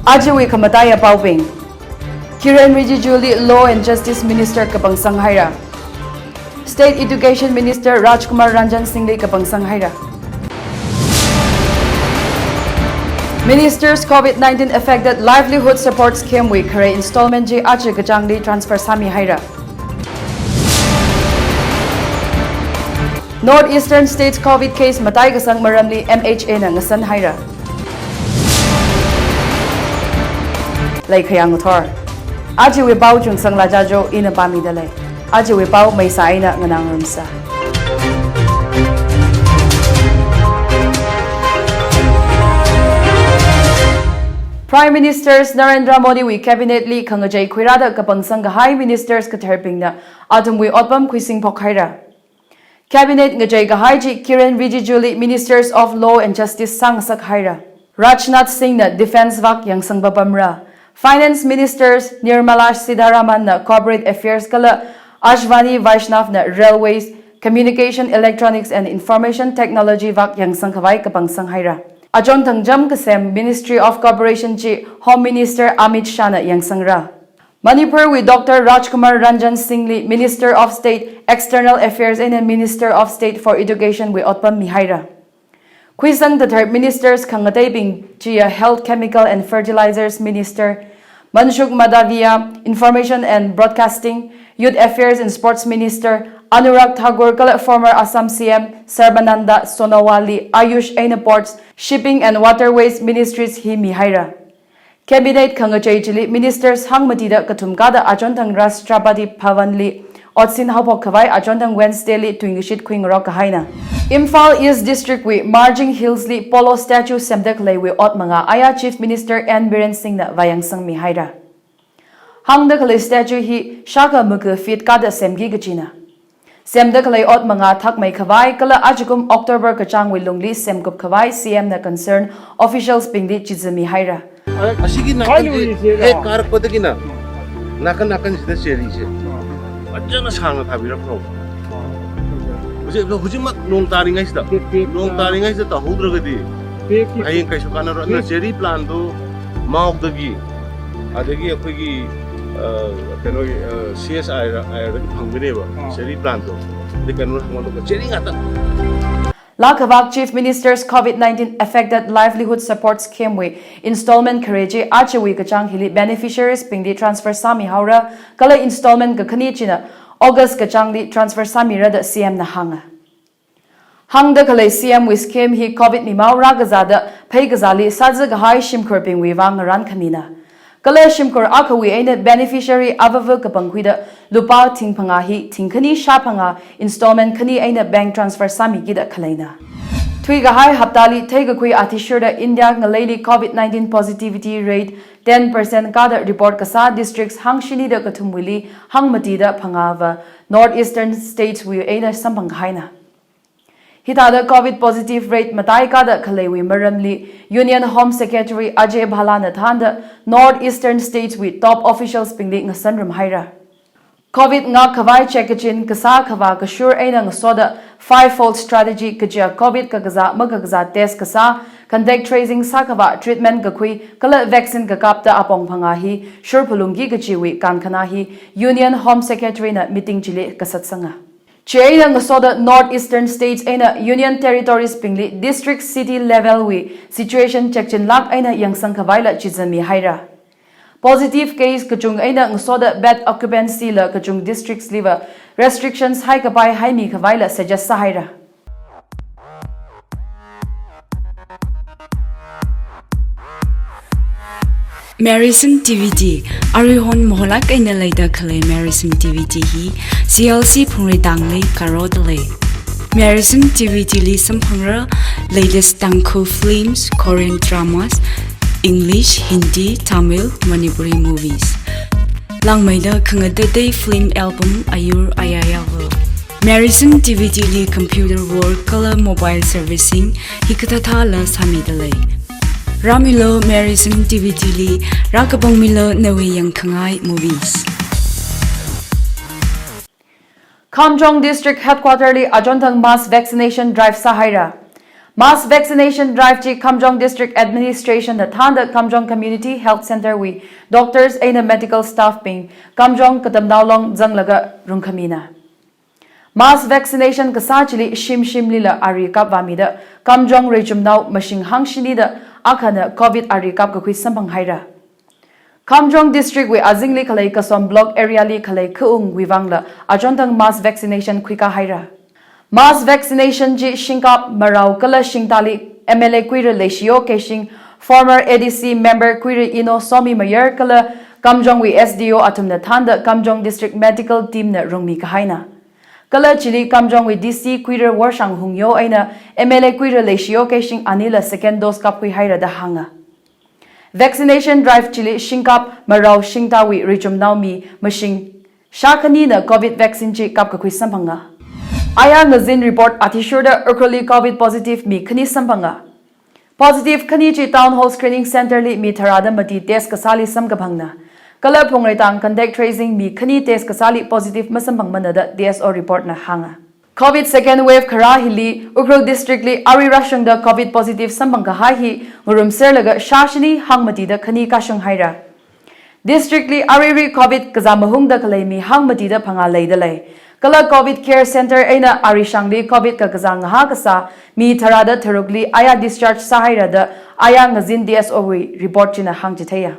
Ajawi kamataya pauping. Kiran Rijijuli Law and Justice Minister Kapangsang Haira. State Education Minister Rajkumar Ranjan Singhli Kapangsang Haira. Ministers COVID-19 affected livelihood support scheme week Kare installment J Ache Chingdalei transfer Sami Haira. Northeastern states COVID case Matai Kasang Maramli MHA na ngasan Haira. Like Kayang Uthor. Ajawi pau Chungsangla Jajo ina pamidalei. Ajawi pau may saina nganang rumsa. Prime Ministers Narendra Modi wi cabinet li khangajai khwirada kapangsang High Ministers katherping na atam wi otpam khuising phokhaira. Cabinet ngajai High ji Kiran Rijijuli Ministers of Law and Justice sangsak haira. Rajnath Singh na Defense vak yang sangbapamra. Finance Ministers Nirmala Sitharaman na Corporate Affairs kala Ashwani Vaishnav na Railways, Communication, Electronics and Information Technology vak yang sangkhawai kapangsang haira. Ajon Thangjam Kasem Ministry of Cooperation chi Home Minister Amit Shah na yang sangra. Manipur with Dr. Rajkumar Ranjan Singhli Minister of State External Affairs and Minister of State for Education with Otpam Mihaira. Kwisang the third ministers Kangatay Bing Chia Health Chemical and Fertilizers Minister, Manshuk Madavia Information and Broadcasting, Youth Affairs and Sports Minister, Anurag Thakur Kala former Assam CM Sarbananda Sonowali Ayush Aina Ports, Shipping and Waterways Ministries Hi Mihaira. Cabinet Kangachay Chili Ministers Hangmatida Katumkada Ajontang Rashtrapati Bhavanli Otsin Hapok Kawai Ajontang Wednesday li Twingishit Queen Rock Haina. Imphal East District wi Marging Hills li Polo Statue Semdek Lay wi Ot Manga Aya Chief Minister N Biren Singh na Vayangsang Mihaira. Hangdak Lay Statue hi Shaka Muka Fit Kada Semgi Gachina. Semdek Lay Ot Manga Thak May Kawai Kala Ajikum October Kachang wi Lungli Semkup Kawai CM na concern officials Pingdi Chizami Haira. Asigi nakan karak padagi na nakan sida seri se ajana sanga thabira pro hujimak long taringai sida ta hudragadi ayeng kai sukana ro na seri plan do mauk dagi adagi akogi kano CSI ra phangmine ba seri plan do dekanu hanglo seri ngata. Lakhavak Chief Minister's COVID-19 affected livelihood support scheme wi installment khareje achawi kachang hili beneficiaries pingdi transfer sami haura kala installment gakhani china August kachang di transfer sami ra da CM na hanga hangda kala CM wi scheme hi COVID ni maura gazada phai gazali sajag high shimkhur ping wi wang ran khamina kala shimkhur akhawi aina beneficiary avavu kapanghuida lupa thingphanga hi thingkhani shapanga installment khani aina bank transfer sami gida khalaina Twiga high haptali thega khui athishurda India ngalaili COVID-19 positivity rate 10% kada report kasa districts hangshini da kathumwili hangmati da phangava northeastern states wi aina sampang haina Hitada COVID positive rate matai kada khalewi maramli Union Home Secretary Ajay Bhala Nathanda northeastern states with top officials pingli ngasanram haira COVID nga khawai chekachin kasa khawa kashur aina ngasoda five-fold strategy kajia COVID kagaza magagaza test kasa contact tracing sakhawa treatment gakhui kala vaccine kakapta apong phangahi shurpulungi gachiwi kankhanahi Union Home Secretary na meeting chile kasatsanga Chaina ngasoda northeastern states aina Union Territories pingli district city level wi situation chekchin lak aina yangsang khawaila chizami haira Positive case kachung aina ngasoda bed occupancy la kachung districts liver restrictions high kapai high mi khawaila suggest haira Marison TVT Arihon Moholak in the later clay Marison TVT he CLC Phungyar Branch Karodle Marison TVT li Samphangra latest Tangkhul films, Korean dramas, English, Hindi, Tamil, Manipuri movies. Langmaida Kangade film album Ayur Ayayawa. Marison TVT li computer work color mobile servicing Hikatata la Samidalei. Ramilo Marison TVT li Rakabong Milo Nawe Yang Kangai movies. Kamjong District Headquarters li Ajontang mass vaccination drive sa haira. Mass vaccination drive chi Kamjong District Administration the Thanda Kamjong Community Health Center we doctors and medical staff ping Kamjong Katamdaulong Zanglaga Rungkamina. Mass vaccination kasachili shim lila ari kap vamida Kamjong Rejumnau machine hangshini da akana COVID ari kap kakui sampang haira. Kamjong District we azingli kalai kasom block area li kalai kuung wivangla ajontang mass vaccination kwika haira. Mass vaccination ji shingkap marau kala shingtali MLA Quire Leishio Keshing former ADC member Quire Ino Somi Mayer kala Kamjong we SDO atumna thanda Kamjong District Medical Team na rungmi kahaina. Kala chili Kamjong we DC Quire Warshang Hungyo aina MLA Quire Leishio Keshing anila second dose kapui haira da hanga. Vaccination drive chili shingkap marau shingtawi rijum naumi machine shakani na COVID vaccine chi kap kakui sampanga. Aya ngazin report atishurda Ukhrul COVID positive mi khani sampanga. Positive khani chi town hall screening center li mi tharada mati test kasali samgabhangna. Kala phongretang contact tracing mi khani test kasali positive masampang manada DSO report na hanga. COVID second wave khara hili Ukhrul district li ari rashang da COVID positive sampang ka hi ngurum serlaga shashini hangmati da khani kashang haira. District li ari COVID kazamahung da kalai mi hangmati da phanga leidalai. Kala COVID care center aina arishangli COVID ka kazang ha kasa mi tharada tharugli aya discharge sahaira da aya ngazin DSO report china hangchithaya.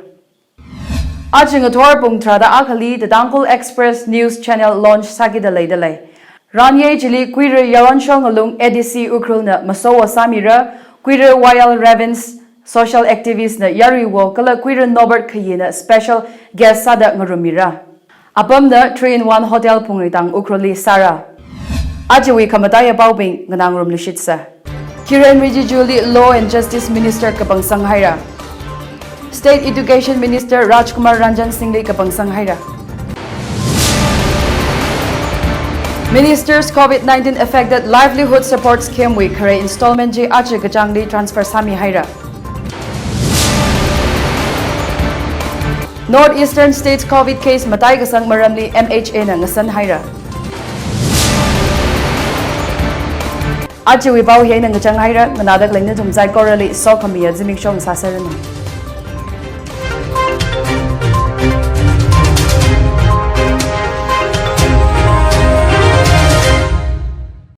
Ajing athor pung thrada akhali the Tangkhul Express news channel launch sagida leidalai. Ranye jili Quire Yaronshong alung ADC Ukhrul na masowa samira Quire Wild Ravens social activist na yariwo kala Quire Nobert khayina special guest sada ngarumira. Apam the 3-in-1 hotel pungritang Ukhruli Sara. Ajiwi kamataya baubing nganang rum lishitsa. Kiran Rijijuli Law and Justice Minister Kapang Sanghaira. State Education Minister Rajkumar Ranjan Singh Kapang Sanghaira. Minister's COVID-19 affected livelihood support scheme week kare installment ji ache gajangli transfer sami haira. Northeastern States COVID case matay kasang maramli MHA na ngasan haira. Aji wibaw hiay na ngachang haira nganadag lang na tumzay korali so kamiya zimik shong sasaran.